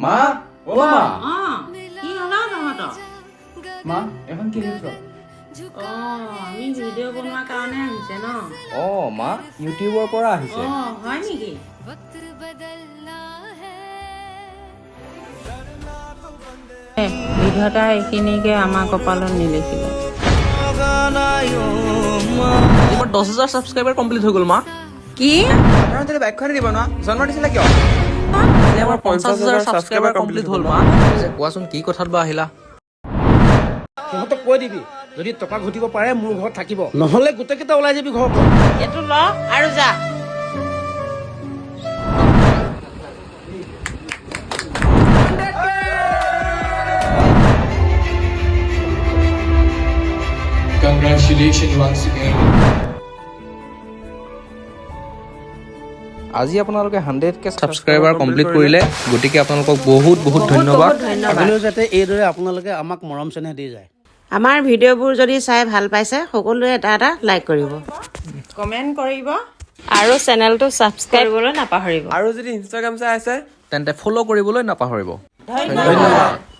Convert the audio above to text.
মা ও মা কি হলা তহঁতৰ মা এখন কি লিখছ আমি ভিডিঅ' বনোৱাৰ কাৰণে আহিছে ন মা ইউটিউবৰ পৰা আহিছে হয় নেকি বিধাতা এইখিনিকে আমাৰ কপালত নিলিখিলে তোমাৰ 10,000 ছাবস্ক্ৰাইবাৰ কমপ্লিট হৈ গ'ল মা কি আপোনালোকে বাইকখন দিব ন জন্ম দিছিলে কিয় আমাৰ 50,000 ছাবস্ক্ৰাইবাৰ কমপ্লিট হ'ল মা কোৱাচোন কি কথাত বা আহিলা সিহঁতক কৈ দিবি যদি টকা ঘটিব পাৰে মোৰ ঘৰত থাকিব নহলে গোটেইকেইটা ওলাই যাবি ঘৰৰ পৰা এইটো ল আৰু যা Congratulations once again. আজি আপোনালোকে 100K ছাবস্ক্ৰাইবাৰ কমপ্লিট কৰিলে গতিকে আপোনালোকক বহুত বহুত ধন্যবাদ আগলৈও যাতে এইদৰে আপোনালোকে আমাক মৰম চেনেহ দি যায় আমাৰ ভিডিঅ'বোৰ যদি চাই ভাল পাইছে সকলোৱে এটা লাইক কৰিব কমেণ্ট কৰিব আৰু চেনেলটো ছাবস্ক্ৰাইব কৰিবলৈ নাপাহৰিব আৰু যদি ইনষ্টাগ্ৰাম চাই আছে তেন্তে ফ'ল' কৰিবলৈ নাপাহৰিব ধন্যবাদ